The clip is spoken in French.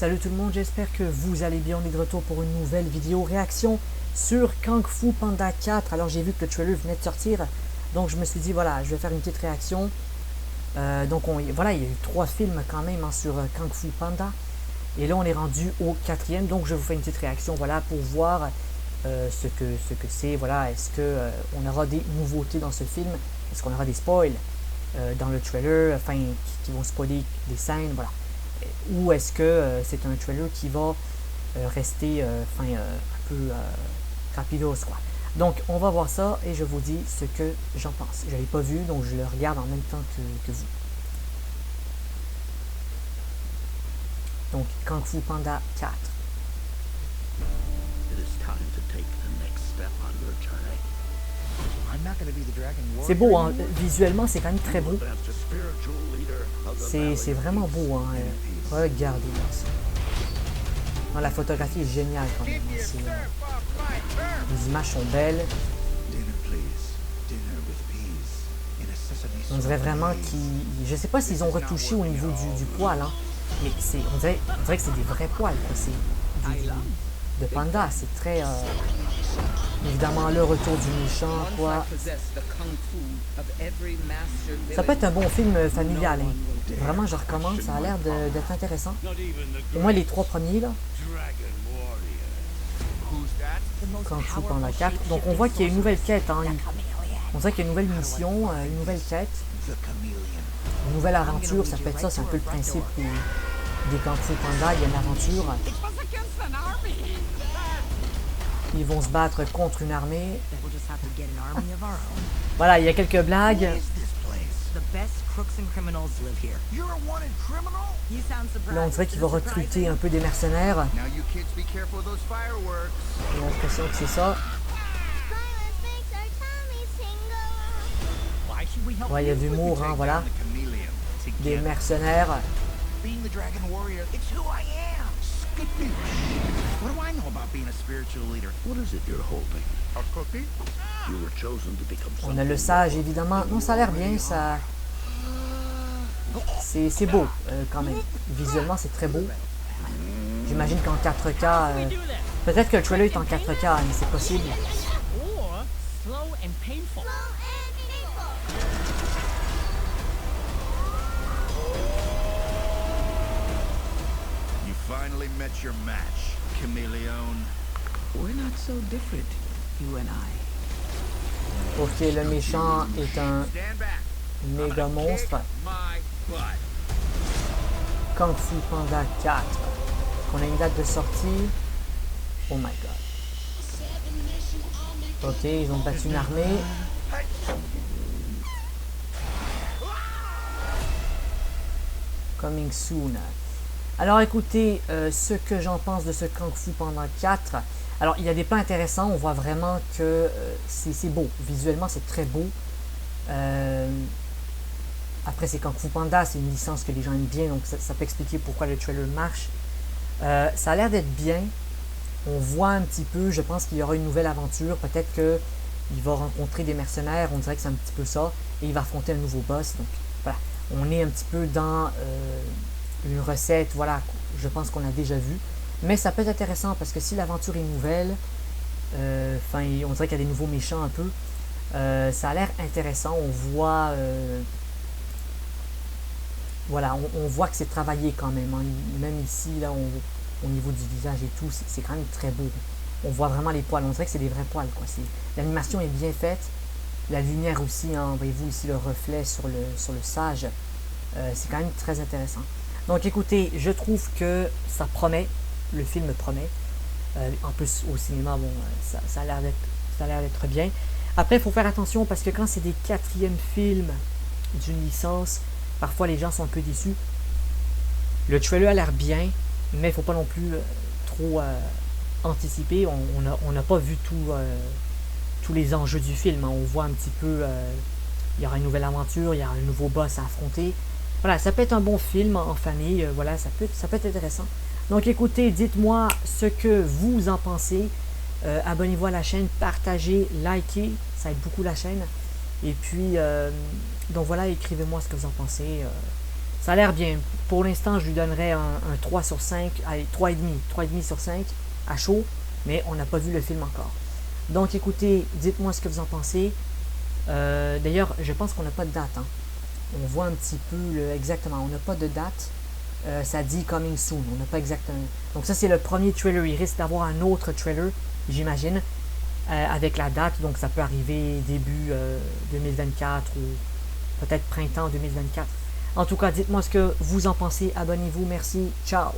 Salut tout le monde, j'espère que vous allez bien. On est de retour pour une nouvelle vidéo réaction sur Kung Fu Panda 4. Alors j'ai vu que le trailer venait de sortir, donc je me suis dit voilà, je vais faire une petite réaction. Voilà, il y a eu 3 films quand même sur Kung Fu Panda. Et là on est rendu au 4e, donc je vous fais une petite réaction voilà, pour voir ce que c'est. Voilà, est-ce qu'on aura des nouveautés dans ce film? Est-ce qu'on aura des spoils dans le trailer, enfin qui vont spoiler des scènes, voilà. Ou est-ce que c'est un trailer qui va rester un peu rapidos quoi. Donc on va voir ça et je vous dis ce que j'en pense. Je l'avais pas vu donc je le regarde en même temps que vous. Donc Kung Fu Panda 4. C'est beau, hein? Visuellement c'est quand même très beau. C'est vraiment beau, hein? Regardez ça. Non, la photographie est géniale quand même. Les images sont belles. On dirait vraiment qu'ils... Je sais pas s'ils ont retouché au niveau du poil, hein? Mais on dirait que c'est des vrais poils. C'est de panda. C'est très... Évidemment, le retour du méchant, quoi. Ça peut être un bon film familial, hein. Vraiment, je recommande, ça a l'air d'être intéressant. Au moins les 3 premiers, là. Kung Fu Panda 4. Donc on voit qu'il y a une nouvelle quête, hein. On dirait qu'il y a une nouvelle mission, une nouvelle quête. Une nouvelle aventure, ça peut être ça, c'est un peu le principe des Kung Fu Panda, il y a une aventure. Ils vont se battre contre une armée. Voilà, il y a quelques blagues. Là, on dirait qu'il va recruter un peu des mercenaires. J'ai l'impression que c'est ça. Ouais, il y a de l'humour, hein, voilà. Des mercenaires. What do I know about being a spiritual leader? What is it you're holding? A cookie? You were chosen to become On a le sage, évidemment. Non, ça a l'air bien, ça... C'est beau, quand même. Visuellement, c'est très beau. J'imagine qu'en 4K... Peut-être que le trailer est en 4K, mais c'est possible. Finally met your match, Chameleon. We're not so different, you and I. Ok, le méchant est un méga monstre. Kung Fu Panda 4. On a une date de sortie. Oh my god. Ok, ils ont battu une armée. Coming soon. Alors écoutez, ce que j'en pense de ce Kung Fu Panda 4. Alors il y a des plans intéressants, on voit vraiment que c'est beau. Visuellement c'est très beau. Après c'est Kung Fu Panda, c'est une licence que les gens aiment bien, donc ça peut expliquer pourquoi le trailer marche. Ça a l'air d'être bien. On voit un petit peu, je pense qu'il y aura une nouvelle aventure. Peut-être qu'il va rencontrer des mercenaires, on dirait que c'est un petit peu ça. Et il va affronter un nouveau boss. Donc voilà, on est un petit peu dans... une recette, voilà, je pense qu'on a déjà vu. Mais ça peut être intéressant parce que si l'aventure est nouvelle, on dirait qu'il y a des nouveaux méchants un peu. Ça a l'air intéressant. On voit, voilà, on voit que c'est travaillé quand même. Hein. Même ici, là, au niveau du visage et tout, c'est quand même très beau. On voit vraiment les poils. On dirait que c'est des vrais poils, quoi. L'animation est bien faite. La lumière aussi, hein, voyez-vous ici le reflet sur le sage. C'est quand même très intéressant. Donc écoutez, je trouve que ça promet, le film promet. En plus au cinéma, bon, ça a l'air d'être bien. Après, il faut faire attention parce que quand c'est des 4e films d'une licence, parfois les gens sont un peu déçus. Le trailer a l'air bien, mais il ne faut pas non plus trop anticiper. On n'a pas vu tous les enjeux du film. Hein. On voit un petit peu, il y aura une nouvelle aventure, il y aura un nouveau boss à affronter. Voilà, ça peut être un bon film en famille, voilà, ça peut être intéressant. Donc écoutez, dites-moi ce que vous en pensez. Abonnez-vous à la chaîne, partagez, likez, ça aide beaucoup la chaîne. Et puis, donc voilà, écrivez-moi ce que vous en pensez. Ça a l'air bien. Pour l'instant, je lui donnerais un 3 sur 5, allez, 3,5 sur 5 à chaud, mais on n'a pas vu le film encore. Donc écoutez, dites-moi ce que vous en pensez. D'ailleurs, je pense qu'on n'a pas de date. Hein. On voit un petit peu exactement, on n'a pas de date. Ça dit coming soon, on n'a pas exactement. Donc ça c'est le premier trailer, il risque d'avoir un autre trailer, j'imagine, avec la date, donc ça peut arriver début 2024 ou peut-être printemps 2024. En tout cas, dites-moi ce que vous en pensez, abonnez-vous, merci, ciao!